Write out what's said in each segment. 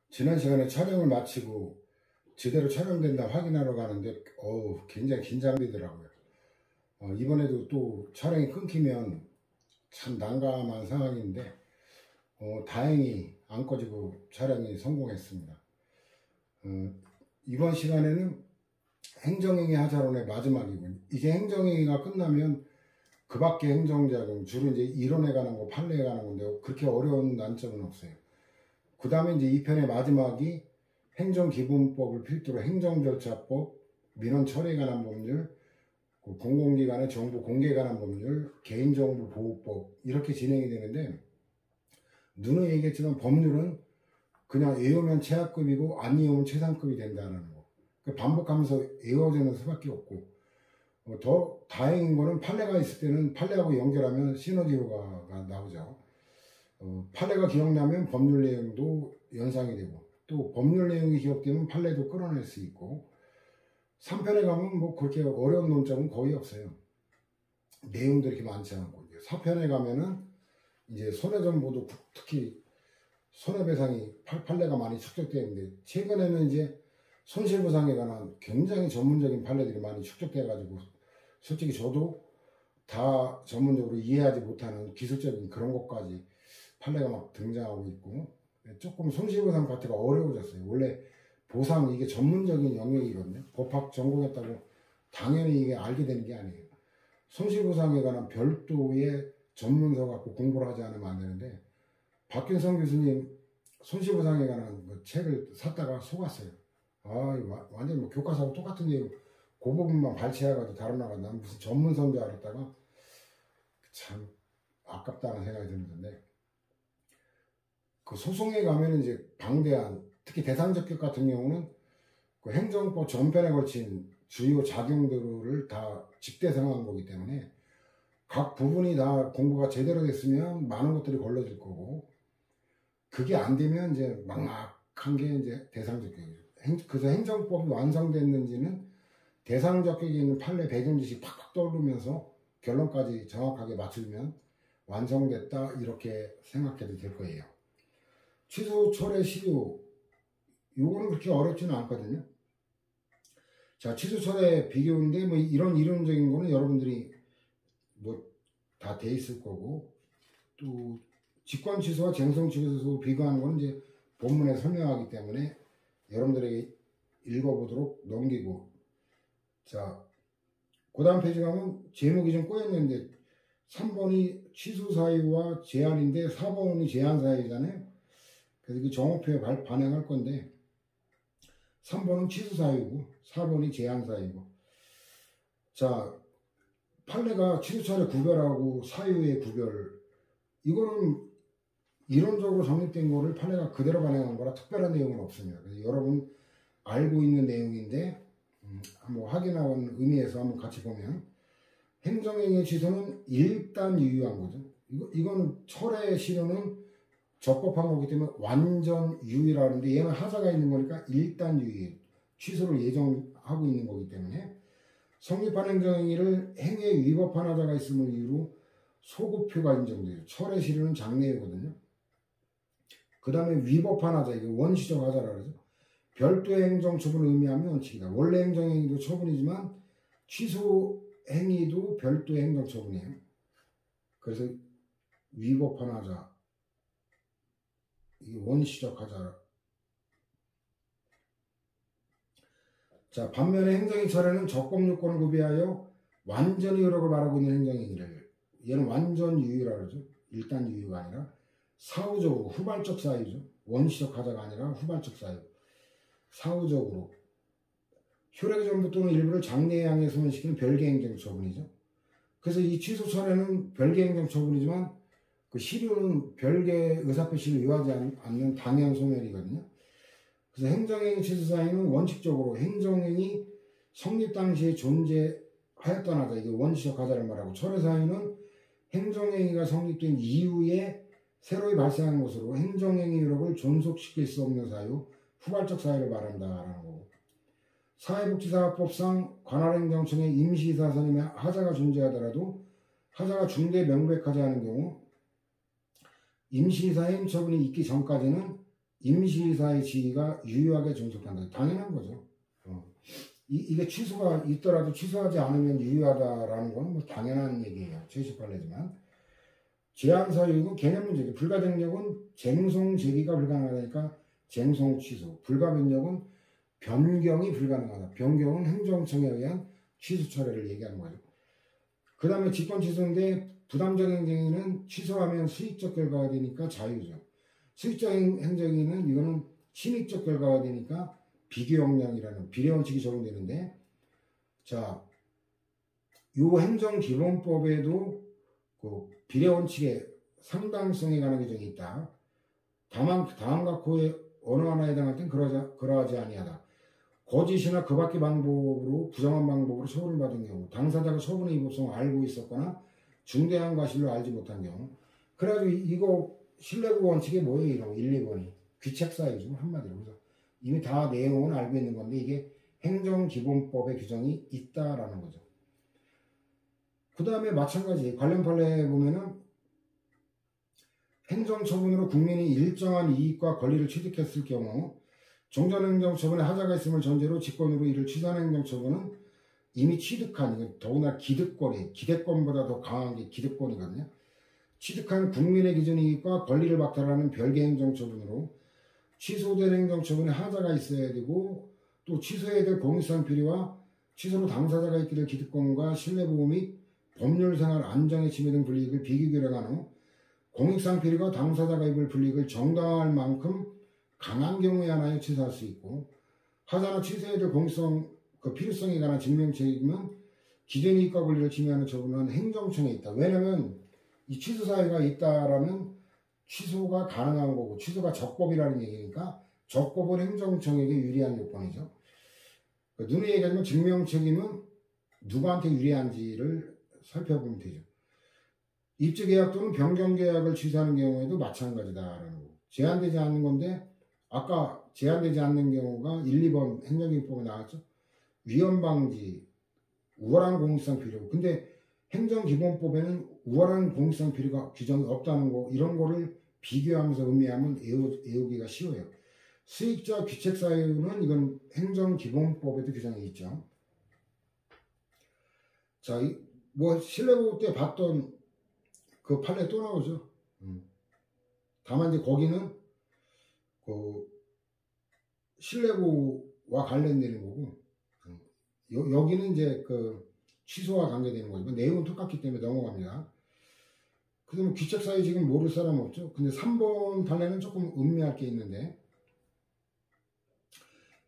지난 시간에 촬영을 마치고 제대로 촬영된다 확인하러 가는데 굉장히 긴장되더라고요. 이번에도 또 촬영이 끊기면 참 난감한 상황인데 다행히 안 꺼지고 촬영이 성공했습니다. 이번 시간에는 행정행위 하자론의 마지막이군요. 이제 행정행위가 끝나면 그 밖에 행정작용, 주로 이제 이론에 관한 거, 판례에 관한 건데 그렇게 어려운 난점은 없어요. 그 다음에 이제 이 편의 마지막이 행정기본법을 필두로 행정절차법, 민원 처리에 관한 법률, 공공기관의 정보 공개에 관한 법률, 개인정보 보호법 이렇게 진행이 되는데, 누누이 얘기했지만 법률은 그냥 외우면 최하급이고 안 외우면 최상급이 된다는 거. 반복하면서 외워지는 수밖에 없고, 더 다행인 거는 판례가 있을 때는 판례하고 연결하면 시너지 효과가 나오죠. 판례가 기억나면 법률 내용도 연상이 되고, 또 법률 내용이 기억되면 판례도 끌어낼 수 있고, 3편에 가면 뭐 그렇게 어려운 논점은 거의 없어요. 내용도 이렇게 많지 않고, 4편에 가면은 이제 손해정보도 특히 손해배상이 판례가 많이 축적되는데, 최근에는 이제 손실보상에 관한 굉장히 전문적인 판례들이 많이 축적돼가지고, 솔직히 저도 다 전문적으로 이해하지 못하는 기술적인 그런 것까지 판례가 막 등장하고 있고, 조금 손실보상 파트가 어려워졌어요. 원래 보상 이게 전문적인 영역이거든요. 법학 전공했다고 당연히 이게 알게 되는 게 아니에요. 손실보상에 관한 별도의 전문서 갖고 공부를 하지 않으면 안 되는데, 박균성 교수님 손실보상에 관한 그 책을 샀다가 속았어요. 완전 뭐 교과서하고 똑같은 내용, 그 부분만 발췌해가지고 다루나가 난 무슨 전문서인 줄 알았다가 참 아깝다는 생각이 드는데, 그 소송에 가면 이제 방대한, 특히 대상적격 같은 경우는 그 행정법 전편에 걸친 주요 작용들을 다 직대성한 거기 때문에 각 부분이 다 공부가 제대로 됐으면 많은 것들이 걸러질 거고, 그게 안 되면 이제 막막한 게 이제 대상적격이죠. 그래서 행정법이 완성됐는지는 대상적격에 있는 판례 배경 지식 팍팍 떠오르면서 결론까지 정확하게 맞추면 완성됐다 이렇게 생각해도 될 거예요. 취소, 철회, 실효 요거는 그렇게 어렵지는 않거든요. 자, 취소, 철회 비교인데 뭐 이런 이론적인 거는 여러분들이 뭐 다 돼 있을 거고, 또 직권 취소와 쟁송 취소 비교하는 거는 이제 본문에 설명하기 때문에 여러분들에게 읽어보도록 넘기고, 자, 그 다음 페이지 가면 제목이 좀 꼬였는데 3번이 취소 사유와 제한인데 4번이 제한 사유잖아요. 그래서 그 정오표에 반영할 건데 3번은 취소 사유고 4번이 제한 사유고, 자, 판례가 취소 철회 구별하고 사유의 구별, 이거는 이론적으로 정립된 거를 판례가 그대로 반영한 거라 특별한 내용은 없습니다. 그래서 여러분 알고 있는 내용인데 한번 확인하는 의미에서 한번 같이 보면, 행정행위 취소는 일단 유효한 거죠. 이거는 철회 실효는 적법한 거기 때문에 완전 유효라는데, 얘는 하자가 있는 거니까 일단 유효, 취소를 예정하고 있는 거기 때문에 성립한 행정행위를 행위에 위법한 하자가 있음을 이유로 소급표가 인정돼요. 철회 실효는 장래유거든요. 그 다음에 위법한 하자, 이게 원시적 하자라 그러죠. 별도의 행정처분을 의미하는 원칙이다. 원래 행정행위도 처분이지만 취소 행위도 별도의 행정처분이에요. 그래서 위법한 하자, 이게 원시적 하자. 자, 반면에 행정행위 철회는 적법요건을 구비하여 완전히 효력을 발하고 있는 행정행위를, 얘는 완전 유효라 그러죠. 일단 유효가 아니라 사후적으로 후발적 사유죠. 원시적 하자가 아니라 후발적 사유. 사후적으로 효력의 전부 또는 일부를 장래에 향해 소멸시키는 별개 행정처분이죠. 그래서 이 취소 철회는 별개 행정처분이지만 그 실효는 별개 의사표시를 요하지 않는 당연 소멸이거든요. 그래서 행정행위 취소 사유는 원칙적으로 행정행위 성립 당시에 존재하였던 하자, 이게 원시적 하자를 말하고, 철회 사유는 행정행위가 성립된 이후에 새로이 발생한 것으로 행정행위 효력을 존속시킬 수 없는 사유, 후발적 사유를 말한다라는 거고, 사회복지사업법상 관할행정청의 임시사선임에 하자가 존재하더라도 하자가 중대 명백하지 않은 경우 임시사임 처분이 있기 전까지는 임시사의 지위가 유효하게 존속한다. 당연한 거죠. 이게 취소가 있더라도 취소하지 않으면 유효하다라는 건 뭐 당연한 얘기예요. 제18회지만. 제한 사유는 개념 문제죠. 불가증력은 쟁송 제기가 불가능하다니까 쟁송 취소. 불가변력은 변경이 불가능하다. 변경은 행정청에 의한 취소 처리를 얘기하는 거죠. 그 다음에 직권 취소인데 부담적 행정위는 취소하면 수익적 결과가 되니까 자유죠. 수익적 행정위는 이거는 신익적 결과가 되니까 비교역량이라는 비례원칙이 적용되는데, 자, 요 행정기본법에도 그 비례원칙의 상당성에 관한 규정이 있다. 다만 다음 각호의 어느 하나에 해당할 땐 그러하지 아니하다. 거짓이나 그 밖의 방법으로 부정한 방법으로 처분을 받은 경우, 당사자가 처분의 위법성을 알고 있었거나 중대한 과실로 알지 못한 경우. 그래가지고 이거 신뢰구 원칙이 뭐예요? 이런 1, 2번이 귀책 사유죠, 한마디로. 그래서 이미 다 내용은 알고 있는 건데 이게 행정기본법의 규정이 있다라는 거죠. 그 다음에 마찬가지 관련 판례에 보면은 행정처분으로 국민이 일정한 이익과 권리를 취득했을 경우 종전행정처분에 하자가 있음을 전제로 직권으로 이를 취소하는 행정처분은 이미 취득한, 더구나 기득권이, 기대권보다 더 강한 게 기득권이거든요. 취득한 국민의 기준 이익과 권리를 박탈하는 별개 행정처분으로 취소된 행정처분에 하자가 있어야 되고, 또 취소해야 될 공익상 필요와 취소로 당사자가 있게 될 기득권과 신뢰보호 및 법률생활 안정의 침해 등 불이익을 비교결정한 후 공익상 필요가 당사자가 입을 불이익을 정당화할 만큼 강한 경우에 한하여 취소할 수 있고, 하자나 취소해야 될 공익성 그 필요성에 관한 증명 책임은 기존 이익과 권리를 침해하는 처분은 행정청에 있다. 왜냐하면 이 취소 사유가 있다라면 취소가 가능한 거고, 취소가 적법이라는 얘기니까 적법은 행정청에게 유리한 요건이죠. 누누이 얘기하지만 증명 책임은 누구한테 유리한지를 살펴보면 되죠. 입주계약 또는 변경계약을 취소하는 경우에도 마찬가지다라는 거. 제한되지 않는 건데, 아까 제한되지 않는 경우가 1, 2번 행정기법에 나왔죠. 위헌방지, 우월한 공익상 필요. 근데 행정기본법에는 우월한 공익상 필요가 규정이 없다는 거, 이런 거를 비교하면서 의미하면 외우기가 쉬워요. 수익자 귀책 사유는 이건 행정기본법에도 규정이 있죠. 자, 뭐 신뢰보호 때 봤던 그 판례 또 나오죠. 다만 이제 거기는 그 신뢰보호와 관련되는 거고, 여기는 이제 그 취소와 관계되는 거죠. 내용은 똑같기 때문에 넘어갑니다. 그러면 귀책 사유 지금 모를 사람 없죠. 근데 3번 판례는 조금 음미할 게 있는데,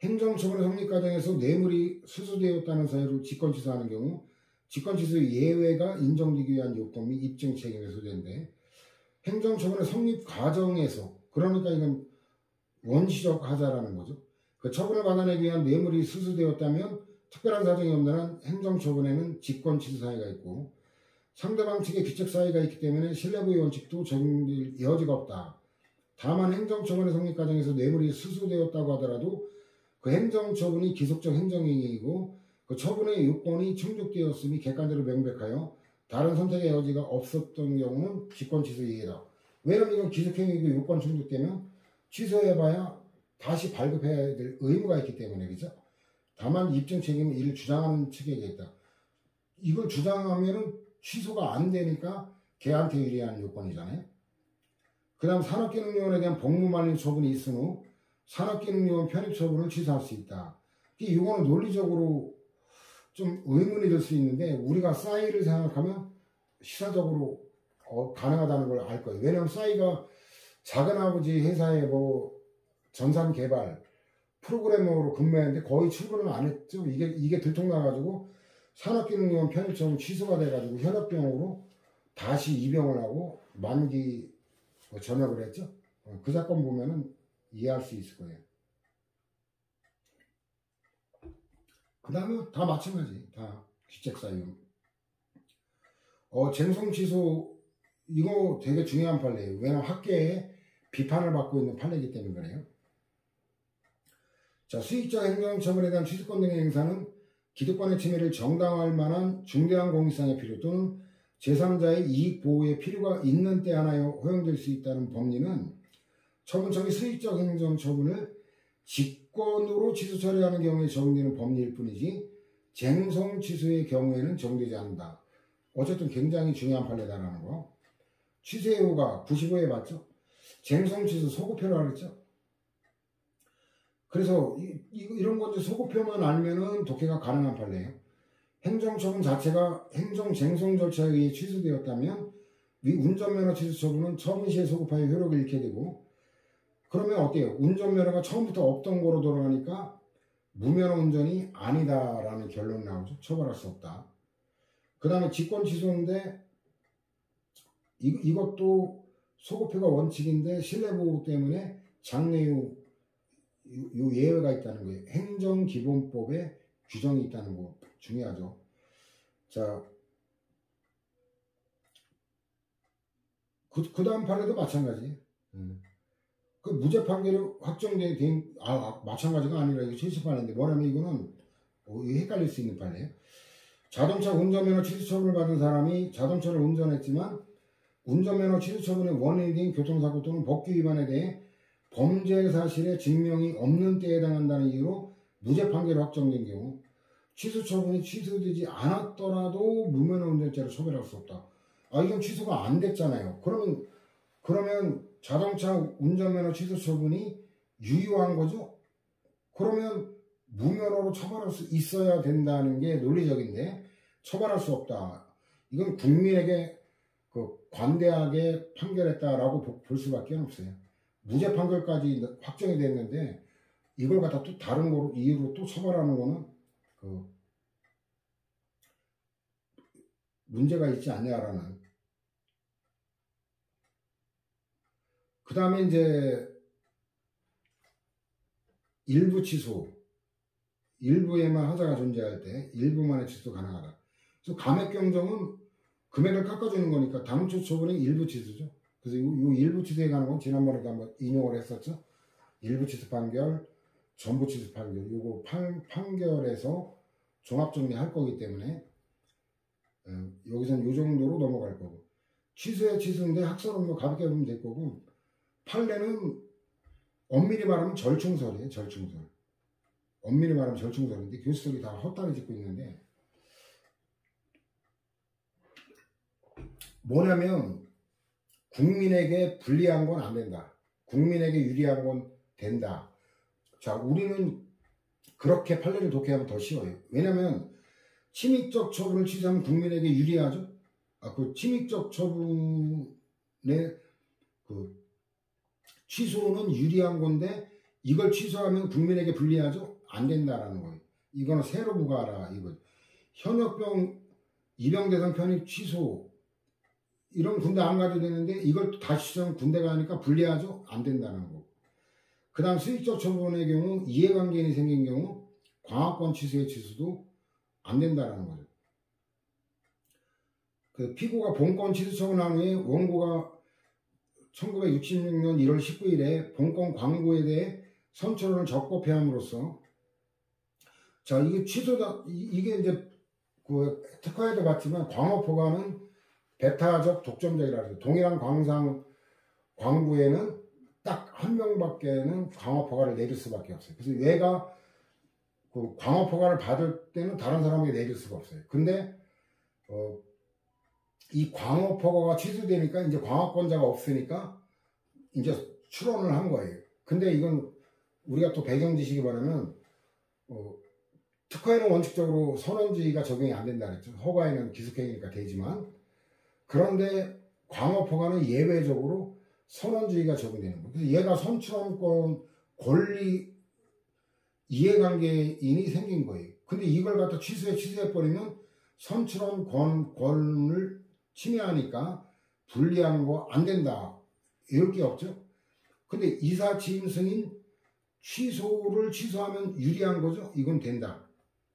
행정처분의 성립 과정에서 뇌물이 수수되었다는 사유로 직권 취소하는 경우 직권 취소 예외가 인정되기 위한 요건 및 입증 책임에 소재인데, 행정처분의 성립 과정에서, 그러니까 이건 원시적 하자라는 거죠. 그 처분을 받아내기 위한 뇌물이 수수되었다면 특별한 사정이 없는 한 행정처분에는 직권 취소 사유가 있고, 상대방 측의 귀책 사유가 있기 때문에 신뢰보호 원칙도 적용될 여지가 없다. 다만 행정처분의 성립 과정에서 뇌물이 수수되었다고 하더라도 그 행정처분이 기속적 행정행위이고 그 처분의 요건이 충족되었음이 객관적으로 명백하여 다른 선택의 여지가 없었던 경우는 직권 취소 이해다. 왜냐면 이건 기속행위이고 요건 충족되면 취소해봐야 다시 발급해야 될 의무가 있기 때문에, 그죠? 다만 입증 책임은 이를 주장하는 측에게 있다. 이걸 주장하면은 취소가 안 되니까 걔한테 유리한 요건이잖아요. 그 다음 산업기능요원에 대한 복무만료 처분이 있은 후 산업기능요원 편입 처분을 취소할 수 있다. 이거는 논리적으로 좀 의문이 될 수 있는데, 우리가 싸이를 생각하면 시사적으로 가능하다는 걸 알 거예요. 왜냐하면 싸이가 작은아버지 회사에 뭐 전산개발 프로그래머로 근무했는데 거의 출근을 안 했죠. 이게 들통나가지고 산업기능요원 편입처분 취소가 돼가지고 현역병으로 다시 입영을 하고 만기 전역을 했죠. 그 사건 보면은 이해할 수 있을 거예요. 그 다음에 다 마찬가지. 다 귀책 사유. 쟁송 취소, 이거 되게 중요한 판례예요. 왜냐면 학계에 비판을 받고 있는 판례이기 때문에 그래요. 자, 수익자 행정처분에 대한 취소권 등의 행사는 기득권의 침해를 정당화할 만한 중대한 공익상의 필요 또는 제3자의 이익 보호의 필요가 있는 때 하나여 허용될 수 있다는 법리는 처분청이 수익적 행정처분을 직권으로 취소 처리하는 경우에 적용되는 법리일 뿐이지 쟁송 취소의 경우에는 적용되지 않는다. 어쨌든 굉장히 중요한 판례다라는 거. 취소 여부가 95에 맞죠? 쟁송 취소 소급표라고 그랬죠? 그래서 이런 건 이제 소급표만 알면은 독해가 가능한 판례예요. 행정처분 자체가 행정쟁송 절차에 의해 취소되었다면 위 운전면허 취소 처분은 처분 시에 소급하여 효력을 잃게 되고, 그러면 어때요? 운전면허가 처음부터 없던 거로 돌아가니까 무면허 운전이 아니다라는 결론이 나오죠. 처벌할 수 없다. 그 다음에 직권 취소인데 이것도 소급표가 원칙인데 신뢰보호 때문에 장래후 요 예외가 있다는 거예요. 행정기본법에 규정이 있다는 거 중요하죠. 자, 그 다음 판례도 마찬가지. 그 무죄 판결이 확정된 마찬가지가 아니라 이거 취소 판례인데 뭐냐면 이거는 헷갈릴 수 있는 판례예요. 자동차 운전면허 취소 처분을 받은 사람이 자동차를 운전했지만 운전면허 취소 처분의 원인이 된 교통사고 또는 법규 위반에 대해 범죄 사실의 증명이 없는 때에 해당한다는 이유로 무죄 판결이 확정된 경우 취소 처분이 취소되지 않았더라도 무면허 운전죄로 처벌할 수 없다. 이건 취소가 안 됐잖아요. 그러면 자동차 운전면허 취소 처분이 유효한 거죠? 그러면 무면허로 처벌할 수 있어야 된다는 게 논리적인데 처벌할 수 없다. 이건 국민에게 관대하게 판결했다라고 볼 수밖에 없어요. 무죄 판결까지 확정이 됐는데 이걸 갖다 또 다른 거로 이유로 또 처벌하는 거는 문제가 있지 않냐라는. 그 다음에 이제 일부 취소, 일부에만 하자가 존재할 때 일부만의 취소 가능하다. 그래서 감액 경정은 금액을 깎아주는 거니까 당초 처분이 일부 취소죠. 그래서 이 일부 취소에 관한 건 지난번에도 한번 인용을 했었죠. 일부 취소 판결, 전부 취소 판결, 요거 판결에서 종합 정리할 거기 때문에 여기서는 요 정도로 넘어갈 거고, 취소야 취소인데 학설은 가볍게 보면 될 거고, 판례는 엄밀히 말하면 절충설이에요. 절충설. 엄밀히 말하면 절충설인데 교수들이 다 헛다리 짚고 있는데 뭐냐면 국민에게 불리한 건 안 된다. 국민에게 유리한 건 된다. 자, 우리는 그렇게 판례를 독해하면 더 쉬워요. 왜냐면 침입적 처분을 취소하면 국민에게 유리하죠. 그 침입적 처분의 취소는 유리한 건데 이걸 취소하면 국민에게 불리하죠. 안 된다라는 거예요. 이거는 새로 부과하라 이거. 현역병 입영 대상 편입 취소 이런 군대 안 가도 되는데 이걸 다시 취소하면 군대 가니까 불리하죠. 안 된다는 거. 그 다음 수익적 처분의 경우 이해관계인이 생긴 경우 광화권 취소의 취소도 안 된다는 거죠. 그 피고가 본권 취소 처분한 후에 원고가 1966년 1월 19일에 본권 광고에 대해 선처를 적법해함으로써, 자, 이게 취소다, 이게 이제 그 특허에도 봤지만 광업허가는 배타적 독점적이라 해서 동일한 광상 광부에는 딱 한 명밖에는 광업허가를 내릴 수밖에 없어요. 그래서 얘가 그 광업허가를 받을 때는 다른 사람에게 내릴 수가 없어요. 근데 이 광업허가가 취소되니까 이제 광업권자가 없으니까 이제 출원을 한 거예요. 근데 이건 우리가 또 배경 지식이 뭐냐면 특허에는 원칙적으로 선원주의가 적용이 안 된다 그랬죠. 허가에는 기속행위니까 되지만, 그런데 광업허가는 예외적으로 선원주의가 적용되는 거예요. 그래서 얘가 선출원권 권리 이해관계인이 생긴 거예요. 근데 이걸 갖다 취소해버리면 선출원권을 침해하니까 불리한 거 안 된다. 이럴 게 없죠. 근데 이사 취임 승인 취소를 취소하면 유리한 거죠. 이건 된다.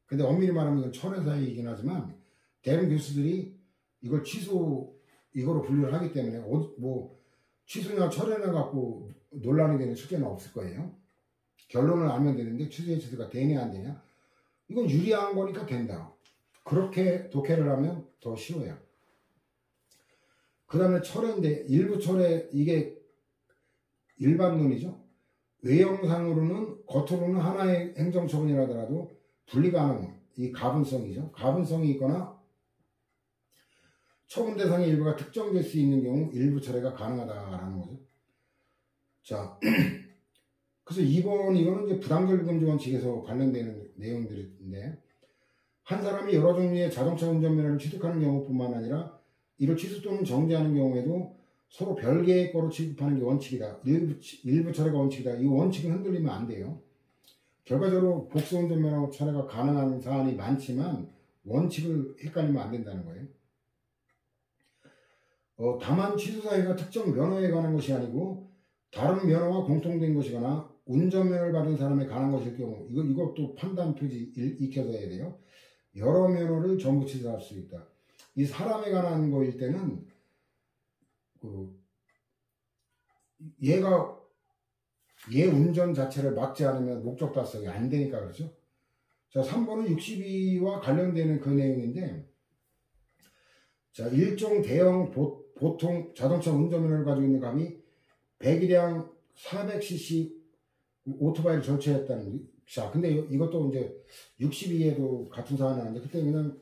근데 엄밀히 말하면 이건 철회사이긴 하지만 대부분 교수들이 이걸 이거로 분류를 하기 때문에 취소나 철회나 갖고 논란이 되는 숙제는 없을 거예요. 결론을 알면 되는데 취소가 되냐 안 되냐, 이건 유리한 거니까 된다. 그렇게 독해를 하면 더 쉬워요. 그 다음에 철회인데 일부 철회, 이게 일반론이죠. 외형상으로는 겉으로는 하나의 행정처분이라 하더라도 분리가능, 이 가분성이죠. 가분성이 있거나 처분 대상의 일부가 특정될 수 있는 경우 일부 처리가 가능하다라는 거죠. 자, 그래서 이거는 이제 부당결금지 원칙에서 관련되는 내용들인데, 한 사람이 여러 종류의 자동차 운전면허를 취득하는 경우뿐만 아니라 이를 취소 또는 정지하는 경우에도 서로 별개의 거로 취급하는 게 원칙이다. 일부 철회가 원칙이다. 이 원칙은 흔들리면 안 돼요. 결과적으로 복수운전면허 철회가 가능한 사안이 많지만 원칙을 헷갈리면 안 된다는 거예요. 다만 취소 사유가 특정 면허에 관한 것이 아니고 다른 면허와 공통된 것이거나 운전면허를 받은 사람에 관한 것일 경우, 이것도 판단 표지 익혀서 해야 돼요. 여러 면허를 전부 취소할 수 있다. 이 사람에 관한 거일 때는 얘 운전 자체를 막지 않으면 목적 달성이 안 되니까 그렇죠. 자, 3번은 62와 관련되는 그 내용인데, 자, 일종 대형 보통 자동차 운전면허를 가지고 있는 감이 100이량 400cc 오토바이를 절취했다는. 자, 근데 이것도 이제 62에도 같은 사안이 나는데 그때 그냥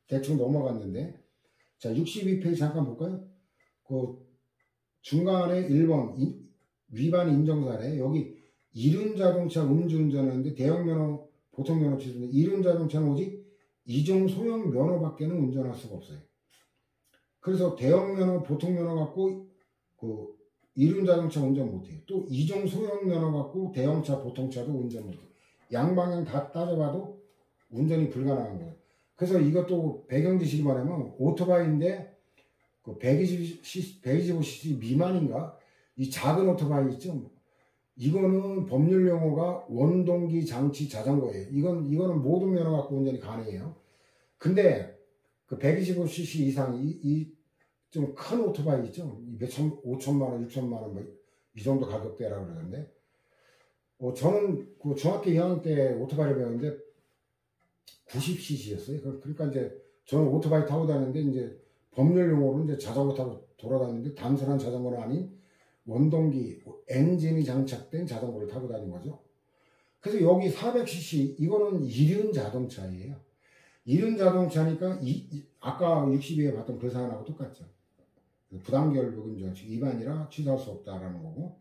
대충 넘어갔는데, 자, 62페이지 잠깐 볼까요? 그 중간에 1번 위반 인정사례, 여기 이륜자동차 음주운전하는데 대형면허 보통면허 취소인데, 이륜자동차는 오직 이종 소형 면허밖에는 운전할 수가 없어요. 그래서 대형면허 보통면허 갖고 그 이륜자동차 운전 못해요. 또 이종 소형 면허 갖고 대형차 보통차도 운전 못해요. 양방향 다 따져봐도 운전이 불가능한 거예요. 그래서 이것도 배경 지식이 말하면 오토바이인데 그 125cc 미만인가? 이 작은 오토바이 있죠? 이거는 법률 용어가 원동기 장치 자전거예요. 이거는 모든 면허 갖고 운전이 가능해요. 근데 그 125cc 이상 이 좀 큰 오토바이 있죠? 몇천, 5천만 원, 6천만 원, 뭐 이 정도 가격대라고 그러는데, 저는 그 중학교 2학년 때 오토바이를 배웠는데 90cc였어요. 그러니까 이제 저는 오토바이 타고 다니는데 이제 법률 용어로 이제 자전거 타고 돌아다니는데 단순한 자전거는 아닌 원동기, 엔진이 장착된 자전거를 타고 다닌 거죠. 그래서 여기 400cc, 이거는 이륜 자동차예요. 이륜 자동차니까 아까 62에 봤던 그 사안하고 똑같죠. 부당결금 정책 위반이라 취소할 수 없다라는 거고,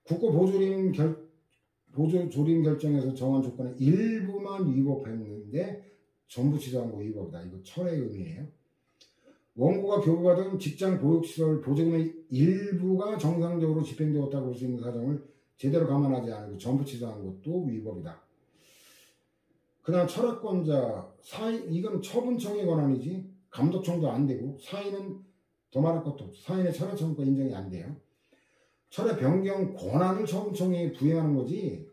국고 보조조림 결정에서 정한 조건의 일부만 위법했는데 전부 취소한 거 위법이다. 이거 철의 의미예요. 원고가 교부받은 직장 보육시설 보조금의 일부가 정상적으로 집행되었다고 볼 수 있는 사정을 제대로 감안하지 않고 전부 취소한 것도 위법이다. 그다음 철회권자 사인, 이건 처분청의 권한이지 감독청도 안 되고, 사인은 더 말할 것도 없어. 사인의 철회 청구가 인정이 안 돼요. 철회 변경 권한을 처분청에 부여하는 거지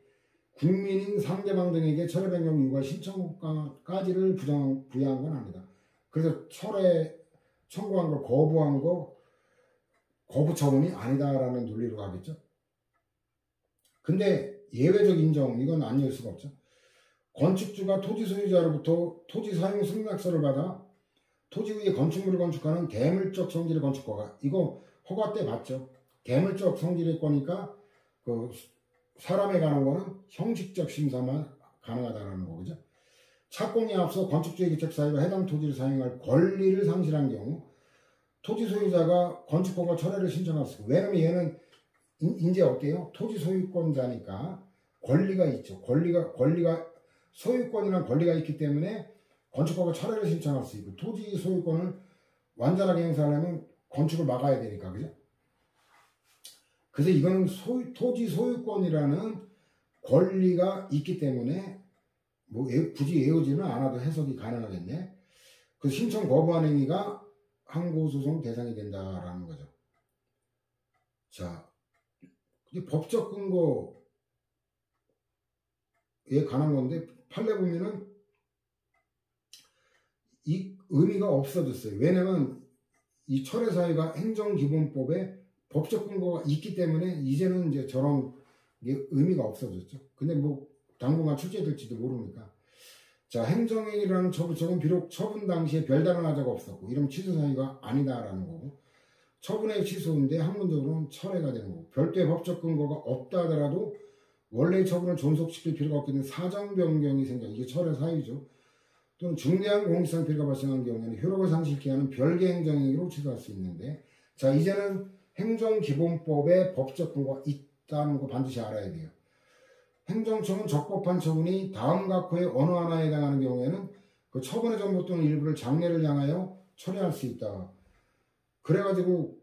국민인 상대방 등에게 철회 변경 이유가 신청까지를 부여한 건 아니다. 그래서 철회 청구한 걸 거부한 거 거부 처분이 아니다라는 논리로 가겠죠. 근데 예외적 인정, 이건 아닐 수가 없죠. 건축주가 토지 소유자로부터 토지 사용 승낙서를 받아 토지 위에 건축물을 건축하는 대물적 성질의 건축허가, 이거 허가 때 맞죠. 대물적 성질의 거니까 그 사람에 관한 거는 형식적 심사만 가능하다는 거죠. 착공에 앞서 건축주의 기책 사유가 해당 토지를 사용할 권리를 상실한 경우 토지 소유자가 건축허가 철회를 신청할 수 있고, 왜냐면 얘는 이제 어때요? 토지 소유권자니까 권리가 있죠. 권리가 소유권이란 권리가 있기 때문에 건축허가 철회를 신청할 수 있고, 토지 소유권을 완전하게 행사하려면 건축을 막아야 되니까, 그죠? 그래서 이거는 토지 소유권이라는 권리가 있기 때문에 뭐 굳이 외우지는 않아도 해석이 가능하겠네. 그 신청 거부한 행위가 항고소송 대상이 된다라는 거죠. 자, 이제 법적 근거에 관한 건데 판례 보면은 이 의미가 없어졌어요. 왜냐면 이 철회 사유가 행정기본법에 법적 근거가 있기 때문에 이제는 이제 저런 의미가 없어졌죠. 근데 뭐 당분간 출제될지도 모르니까. 자, 행정행위라는 처분청은 비록 처분 당시에 별다른 하자가 없었고 이러면 취소 사유가 아니다라는 거고, 처분의 취소인데 학문적으로는 철회가 되는 거고, 별도의 법적 근거가 없다 하더라도 원래의 처분을 존속시킬 필요가 없기 때문에 사정 변경이 생겨, 이게 철회 사유죠. 또는 중대한 공익상 피해가 발생한 경우에는 효력을 상실케 하는 별개 행정행위로 취소할 수 있는데, 자, 이제는 행정기본법에 법적 근거가 있다는 거 반드시 알아야 돼요. 행정처분 적법한 처분이 다음 각호의 어느 하나에 해당하는 경우에는 그 처분의 전부 또는 일부를 장래를 향하여 철회할 수 있다. 그래가지고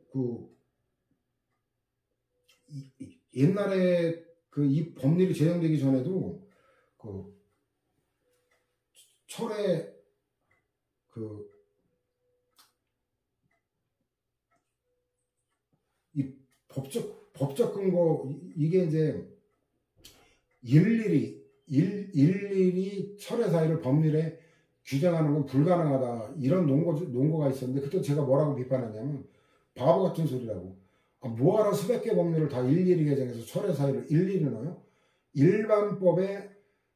옛날에 이 법률이 제정되기 전에도 철회 이 법적 근거, 이게 이제 일일이 철회 사유를 법률에 규정하는 건 불가능하다, 이런 논거가 있었는데, 그때 제가 뭐라고 비판했냐면 바보 같은 소리라고. 뭐하러 수백 개 법률을 다 일일이 개정해서 철회 사유를 일일이 넣어요? 일반법에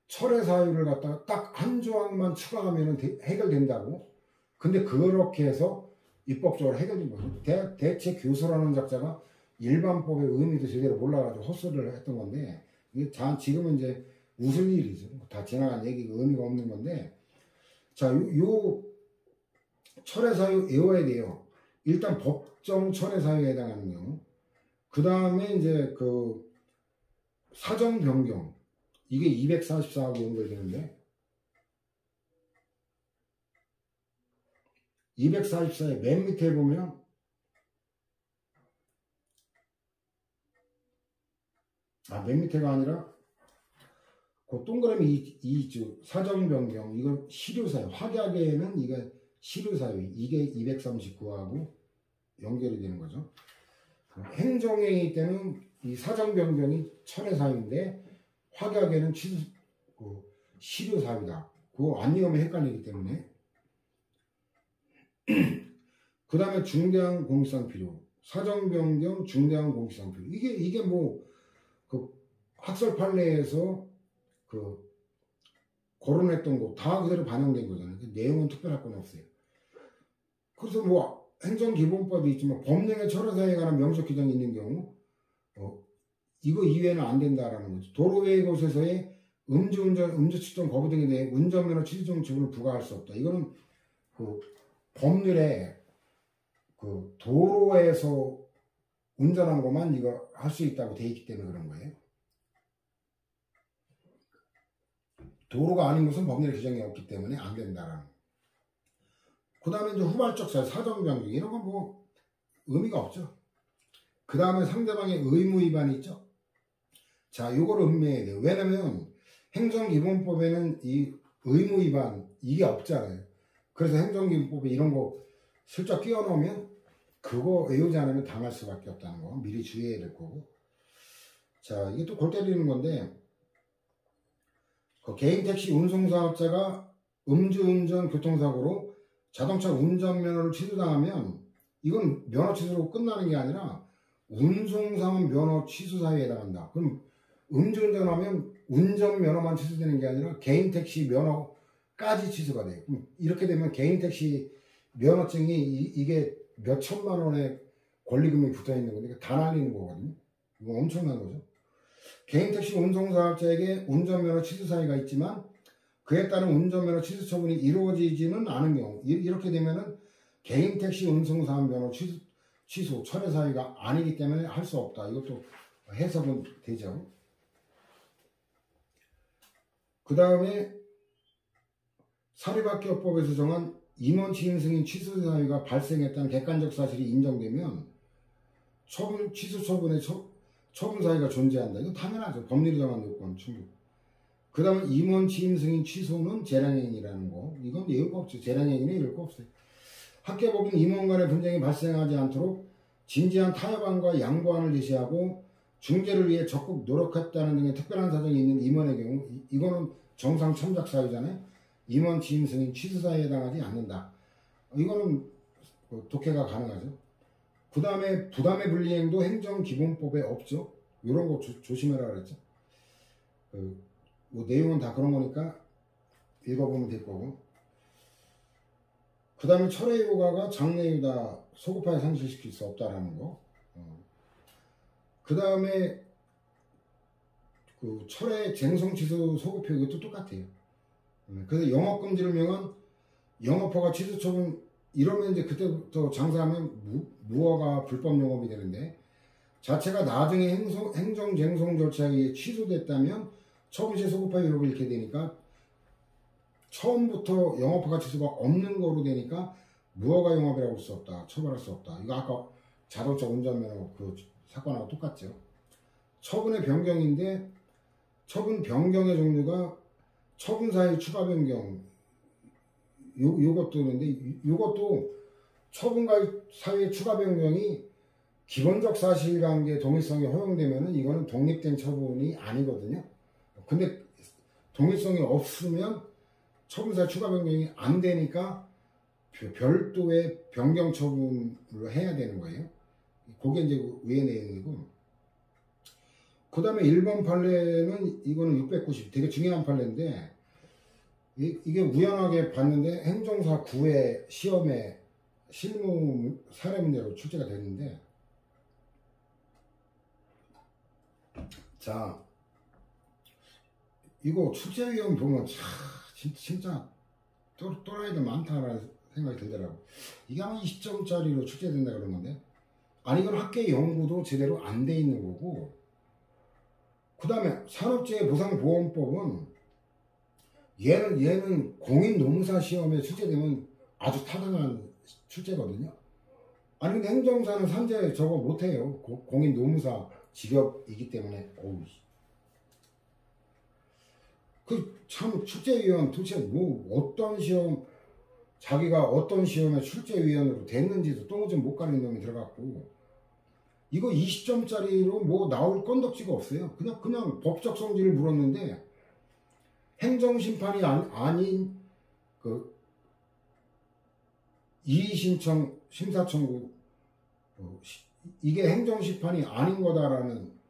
철회 사유를 갖다가 딱 한 조항만 추가하면 해결된다고. 근데 그렇게 해서 입법적으로 해결된 거죠. 대체 교수라는 작자가 일반법의 의미도 제대로 몰라가지고 헛소리를 했던 건데, 이게 지금은 이제 웃을 일이죠. 다 지나간 얘기가 의미가 없는 건데, 자, 요 철회 사유 외워야 돼요. 일단 법정 철회 사유에 해당하는 경우, 그 다음에 이제 사정 변경, 이게 244하고 연결되는데, 244의 맨 밑에 보면 맨 밑에가 아니라 그 동그라미 이주 사정 변경, 이건 실효사유, 확약에는 이게 실효사유, 이게 239하고 연결이 되는 거죠. 행정행위 때는 이 사정 변경이 철회 사유인데 확약에는 실효사유다. 그거 안 외우면 헷갈리기 때문에. 그 다음에 중대한 공익상 필요, 사정 변경, 중대한 공익상 필요. 이게 학설 판례에서 거론했던 거 다 그대로 반영된 거잖아요. 내용은 특별할 건 없어요. 그래서 행정기본법이 있지만 법령의 철회 사유에 관한 명시적 규정이 있는 경우 이거 이외에는 안 된다라는 거죠. 도로외의 곳에서의 음주 측정 거부 등에 대해 운전면허 취소 중 지분을 부과할 수 없다. 이거는 법률에 도로에서 운전한 것만 이거 할 수 있다고 돼 있기 때문에 그런 거예요. 도로가 아닌 것은 법률에 규정이 없기 때문에 안 된다라는 거. 그 다음에 이제 후발적 사유, 사정 변경, 이런 건 의미가 없죠. 그 다음에 상대방의 의무 위반이 있죠. 자, 요거를 음미해야 돼요. 왜냐면 행정기본법에는 이 의무 위반, 이게 없잖아요. 그래서 행정기본법에 이런 거 슬쩍 끼워 넣으면 그거 외우지 않으면 당할 수밖에 없다는 거 미리 주의해야 될 거고. 자, 이게 또 골 때리는 건데, 개인 택시 운송사업자가 음주운전 교통사고로 자동차 운전면허를 취소당하면 이건 면허 취소로 끝나는 게 아니라 운송사업 면허 취소 사유에 해당한다. 그럼 음주운전하면 운전면허만 취소되는 게 아니라 개인 택시 면허까지 취소가 돼요. 그럼 이렇게 되면 개인 택시 면허증이 이게 몇 천만 원의 권리금이 붙어 있는 건데 다 날리는 거거든요. 이거 엄청난 거죠. 개인 택시 운송사업자에게 운전면허 취소 사유가 있지만 그에 따른 운전면허 취소 처분이 이루어지지는 않은 경우, 이렇게 되면은 개인 택시 운송사업 면허 취소 철회 사유가 아니기 때문에 할 수 없다. 이것도 해석은 되죠. 그 다음에 사립학교법에서 정한 임원 취임 승인 취소 사유가 발생했다는 객관적 사실이 인정되면 취소 처분의 처분 사유가 존재한다. 이건 당연하죠. 법률이 정한 요건 충분. 그 다음에 임원 취임 승인 취소는 재량행위라는 거. 이건 이럴 거 없죠. 재량행위는 이럴 거 없어요. 학교법인 임원 간의 분쟁이 발생하지 않도록 진지한 타협안과 양보안을 제시하고 중재를 위해 적극 노력했다는 등의 특별한 사정이 있는 임원의 경우, 이거는 정상 참작 사유잖아요. 임원 취임 승인 취소 사유에 해당하지 않는다. 이거는 독해가 가능하죠. 그 다음에 부담의 분리행도 행정기본법에 없죠. 이런 거 조심해라 그랬죠. 뭐 내용은 다 그런 거니까 읽어보면 될 거고. 그 다음에 철의 요가가 장래유다 소급하에 상실시킬 수 없다라는 거. 그 다음에 그 철의 쟁성취소 소급표 이것도 똑같아요. 그래서 영업금지를 명한 영업허가 취소 처분 이러면 이제 그때부터 장사하면 무허가 불법 영업이 되는데 자체가 나중에 행정쟁송 절차에 취소됐다면 처분시 소급하 이렇게 이렇게 되니까 처음부터 영업허가 취소가 없는 거로 되니까 무허가 영업이라고 할 수 없다. 처벌할 수 없다. 이거 아까 자동차 운전면허 그 사건하고 똑같죠. 처분의 변경인데 처분 변경의 종류가 처분사의 추가 변경 요것도 있는데 요것도 처분과 사유의 추가 변경이 기본적 사실관계 동일성이 허용되면은 이거는 독립된 처분이 아니거든요. 근데 동일성이 없으면 처분사 추가 변경이 안 되니까 별도의 변경 처분을 해야 되는 거예요. 그게 이제 외의 내용이고. 그 다음에 1번 판례는 이거는 690 되게 중요한 판례인데 이게 우연하게 봤는데 행정사 9회 시험에 실무 사례 문제로 출제가 됐는데 자 이거 출제위원 보면 진짜 또라이들 많다라는 생각이 들더라고. 이게 아마 20점짜리로 출제된다 그런 건데 아니 이건 학계 연구도 제대로 안 돼 있는 거고 그 다음에 산업재해보상보험법은 얘는 공인노무사 시험에 출제되면 아주 타당한 출제거든요. 아니 근데 행정사는 산재 저거 못해요. 공인노무사 직업이기 때문에 어우. 그 참 출제위원 도대체 뭐 어떤 시험 자기가 어떤 시험에 출제위원으로 됐는지도 똥좀 못 가리는 놈이 들어갔고 이거 20점짜리로 뭐 나올 건덕지가 없어요. 그냥 법적 성질을 물었는데 행정심판이 아닌 그 이의신청 심사청구 이게 행정심판이 아닌 거다라는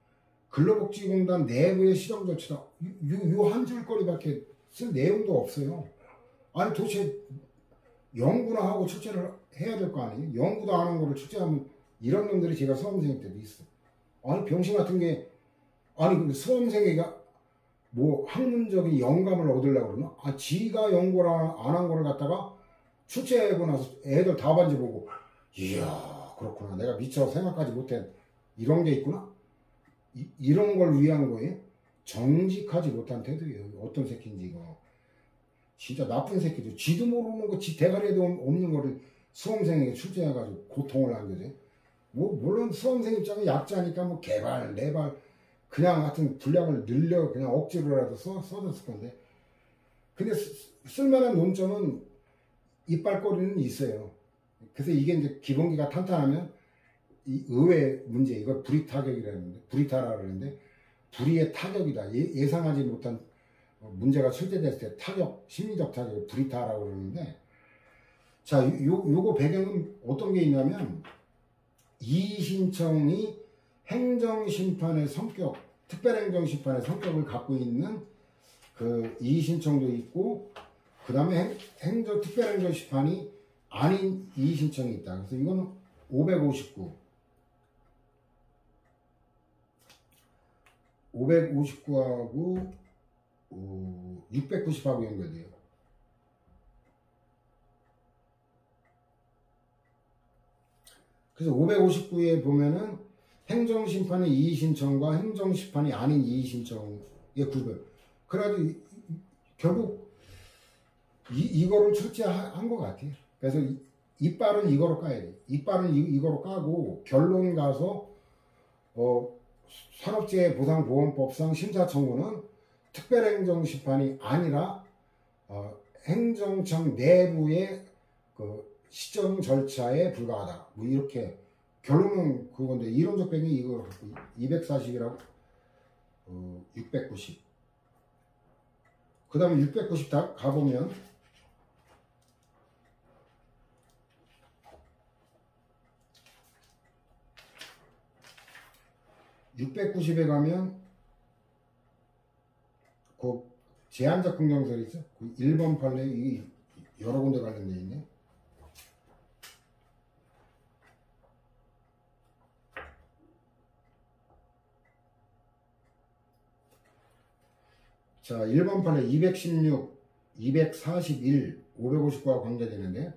근로복지공단 내부의 시정 절차다. 요 한 줄거리밖에 쓸 내용도 없어요. 아니 도대체 연구나 하고 출제를 해야 될 거 아니에요? 연구도 안 한 거를 출제하면 이런 놈들이 제가 수험생 때도 있어. 아니 병신 같은 게 아니 근데 수험생이가 뭐 학문적인 영감을 얻으려고 그러나? 아 지가 연구를 안 한 거를 갖다가 출제하고 나서 애들 다 반지 보고 이야 그렇구나 내가 미처 생각하지 못한 이런 게 있구나? 이런 걸 위한 거예요? 정직하지 못한 태도예요. 어떤 새끼인지 이거 진짜 나쁜 새끼죠. 지도 모르는 거 지 대가리에도 없는 거를 수험생에게 출제해가지고 고통을 안겨줘요. 뭐 물론 수험생 입장은 약자니까 뭐 개발 내발 그냥 하여튼 분량을 늘려 그냥 억지로라도 써줬을 건데 근데 쓸만한 논점은 이빨거리는 있어요. 그래서 이게 이제 기본기가 탄탄하면 이 의외의 문제 이걸 불이타격이라는데 불이타라 그러는데 불의의 타격이다. 예상하지 못한 문제가 출제됐을 때 타격 심리적 타격을 불이타라고 그러는데 자 요거 배경은 어떤 게 있냐면 이의신청이 행정심판의 성격 특별행정심판의 성격을 갖고 있는 그 이의신청도 있고 그 다음에 특별행정심판이 아닌 이의신청이 있다. 그래서 이거는 559하고 690하고 연결돼요. 그래서 559에 보면은 행정심판의 이의신청과 행정심판이 아닌 이의신청의 구별. 그래가지고 결국 이거를 출제한 것 같아요. 그래서 이빨은 이거로 까야 돼. 이빨은 이거로 까고 결론 가서 산업재해보상보험법상 심사청구는 특별행정심판이 아니라 행정청 내부의 그 시정 절차에 불과하다. 뭐 이렇게 결론은 그건데 이론적 배경이 이거 240이라고 690. 그 다음에 690 다 가보면 690에 가면 그 제한적 긍정설이 있어. 그 1번 판례 이 여러 군데 관련되어 있네. 자, 1번 판에 216, 241, 559가 관계되는데,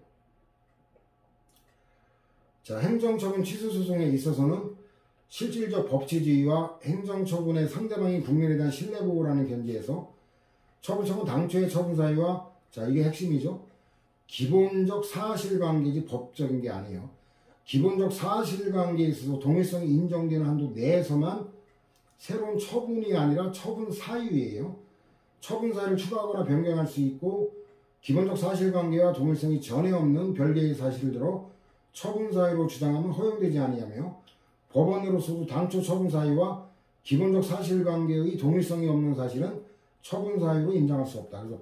자, 행정처분 취소 소송에 있어서는 실질적 법치주의와 행정처분의 상대방이 국민에 대한 신뢰보호라는 견지에서 처분처분 당초의 처분 사유와, 자, 이게 핵심이죠. 기본적 사실관계지 법적인 게 아니에요. 기본적 사실관계에 있어서 동일성이 인정되는 한도 내에서만 새로운 처분이 아니라 처분 사유예요. 처분 사유를 추가하거나 변경할 수 있고, 기본적 사실관계와 동일성이 전혀 없는 별개의 사실을 들어 처분 사유로 주장하면 허용되지 아니하며, 법원으로서도 당초 처분 사유와 기본적 사실관계의 동일성이 없는 사실은 처분 사유로 인정할 수 없다. 그래서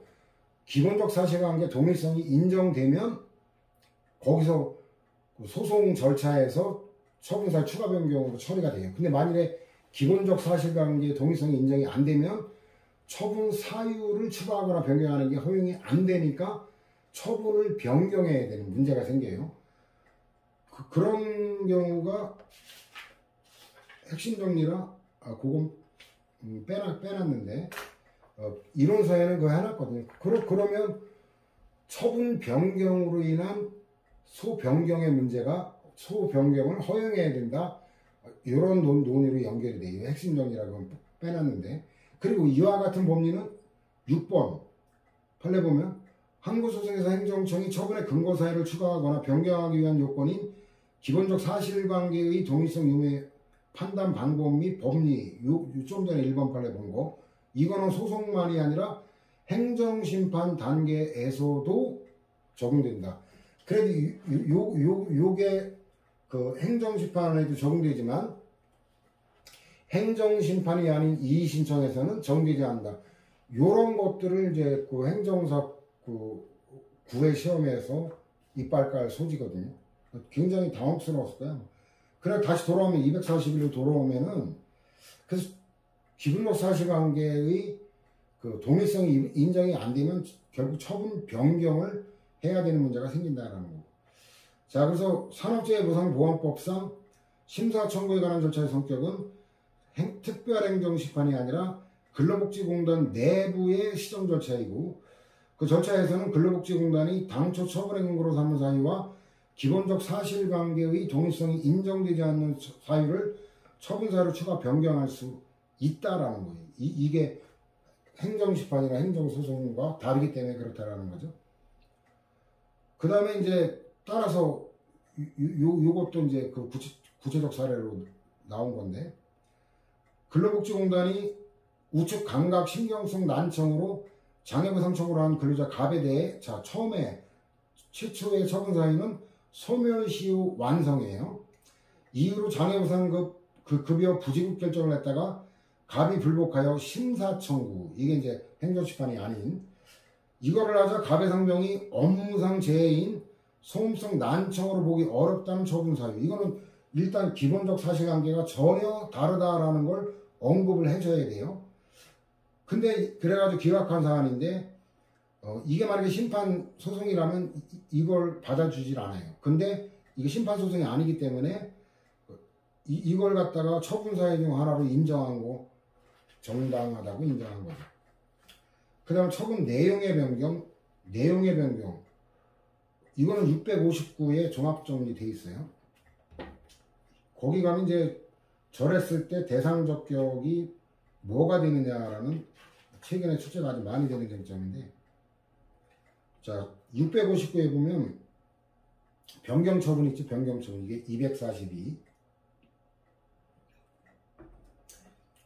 기본적 사실관계 동일성이 인정되면 거기서 소송 절차에서 처분 사유 추가 변경으로 처리가 돼요. 근데 만일에 기본적 사실관계 동일성이 인정이 안 되면 처분 사유를 추가하거나 변경하는 게 허용이 안 되니까 처분을 변경해야 되는 문제가 생겨요. 그런 경우가 핵심 정리라 그건 빼놨는데 이론서에는 그거 해놨거든요. 그러면 처분 변경으로 인한 소변경의 문제가 소변경을 허용해야 된다. 이런 논의로 연결이 돼요. 핵심 정리라고 빼놨는데, 그리고 이와 같은 법리는 6번 판례 보면 항고소송에서 행정청이 처분의 근거 사유를 추가하거나 변경하기 위한 요건인 기본적 사실관계의 동일성 유무의 판단 방법 및 법리, 좀 전에 1번 판례 본 거, 이거는 소송만이 아니라 행정심판 단계에서도 적용된다. 그래도 요게 그 행정심판에도 적용되지만 행정심판이 아닌 이의신청에서는 적용되지 않는다. 요런 것들을 이제 그 행정사 그 구회 시험에서 이빨 깔 소지거든요. 굉장히 당혹스러웠을 거야. 그래 다시 돌아오면 241로 돌아오면은, 그래서 기본적 사실관계의 그 동일성이 인정이 안 되면 결국 처분 변경을 해야 되는 문제가 생긴다라는 거. 자, 그래서 산업재해보상보험법상 심사 청구에 관한 절차의 성격은 특별행정심판이 아니라 근로복지공단 내부의 시정 절차이고, 그 절차에서는 근로복지공단이 당초 처분의 근거로 삼은 사유와 기본적 사실관계의 동일성이 인정되지 않는 사유를 처분 사유로 추가 변경할 수 있다라는 거예요. 이게 행정심판이나 행정소송과 다르기 때문에 그렇다라는 거죠. 그 다음에 이제 따라서 요것도 이제 그 구체적 사례로 나온 건데, 근로복지공단이 우측 감각 신경성 난청으로 장애보상 청구를 한 근로자 갑에 대해, 자, 처음에 최초의 처분 사유는 소멸시 후 완성이에요. 이후로 장애보상 급여 부지급 결정을 했다가 갑이 불복하여 심사 청구, 이게 이제 행정심판이 아닌, 이거를 하자 갑의 상병이 업무상 재해인 소음성 난청으로 보기 어렵다는 처분 사유. 이거는 일단 기본적 사실관계가 전혀 다르다라는 걸 언급을 해줘야 돼요. 근데 그래가지고 기각한 사안인데, 이게 만약에 심판 소송이라면 이걸 받아주질 않아요. 근데 이게 심판 소송이 아니기 때문에 이걸 갖다가 처분 사유 중 하나로 인정한 거, 정당하다고 인정한 거죠. 그 다음 처분 내용의 변경. 이거는 659에 종합정리 돼 있어요. 거기 가면 이제 절했을 때 대상 적격이 뭐가 되느냐라는 최근에 출제가 아주 많이 되는 쟁점인데, 자, 659에 보면 변경 처분 있지, 변경 처분. 이게 242.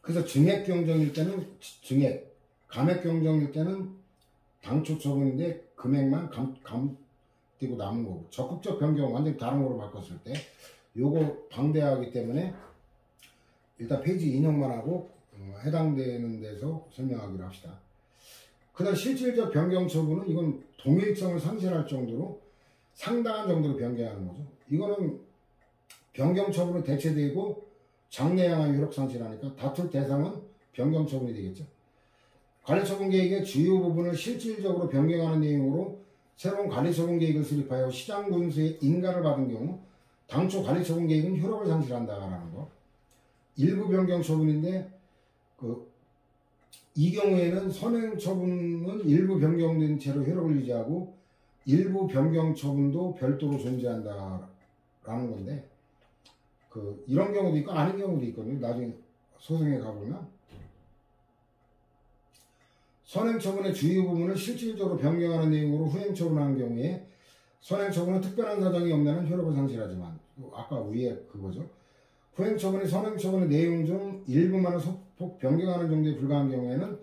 그래서 증액 경정일 때는 증액, 감액 경정일 때는 당초 처분인데 금액만 감띄고 남은 거고, 적극적 변경 완전히 다른 거로 바꿨을 때 요거 방대하기 때문에 일단 페이지 인용만 하고 해당되는 데서 설명하기로 합시다. 그 다음 실질적 변경 처분은 이건 동일성을 상실할 정도로 상당한 정도로 변경하는 거죠. 이거는 변경 처분으로 대체되고 장래 향한 효력 상실하니까 다툴 대상은 변경 처분이 되겠죠. 관리처분 계획의 주요 부분을 실질적으로 변경하는 내용으로 새로운 관리처분 계획을 수립하여 시장 군수의 인가를 받은 경우 당초 관리처분 계획은 효력을 상실한다라는 거. 일부 변경 처분인데 그 이 경우에는 선행 처분은 일부 변경된 채로 효력을 유지하고 일부 변경 처분도 별도로 존재한다라는 건데, 이런 경우도 있고 아닌 경우도 있거든요. 나중에 소송에 가보면 선행 처분의 주요 부분을 실질적으로 변경하는 내용으로 후행 처분하는 경우에 선행 처분은 특별한 사정이 없는 효력을 상실하지만, 아까 위에 그거죠. 후행 처분이 선행 처분의 내용 중 일부만을 소폭 변경하는 정도에 불과한 경우에는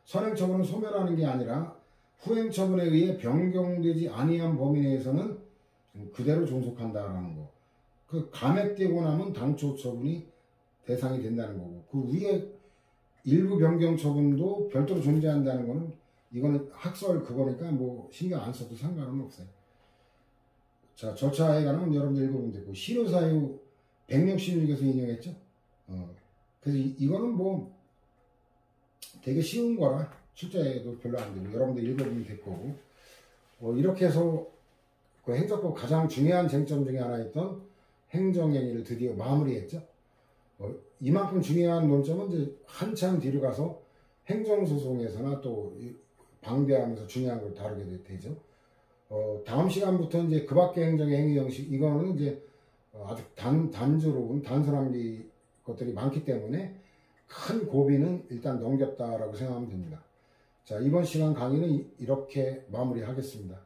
선행 처분은 소멸하는 게 아니라 후행 처분에 의해 변경되지 아니한 범위 내에서는 그대로 존속한다라는 거. 감액되고 나면 당초 처분이 대상이 된다는 거고, 그 위에 일부 변경 처분도 별도로 존재한다는 거는 이거는 학설 그거니까 뭐 신경 안 써도 상관은 없어요. 자, 절차에 관한 여러분들 읽어보면 되고, 실효사유 166에서 인용했죠. 그래서 이거는 뭐 되게 쉬운 거라 출제도 별로 안 되고 여러분들 읽어보면 될 거고, 이렇게 해서 그 행정법 가장 중요한 쟁점 중에 하나였던 행정행위를 드디어 마무리했죠. 이만큼 중요한 논점은 이제 한참 뒤로 가서 행정소송에서나 또 방대하면서 중요한 걸 다루게 되죠. 다음 시간부터 이제 그 밖의 행정의 행위 형식, 이거는 이제 아주 단조로운 단순한 것들이 많기 때문에 큰 고비는 일단 넘겼다라고 생각하면 됩니다. 자, 이번 시간 강의는 이렇게 마무리하겠습니다.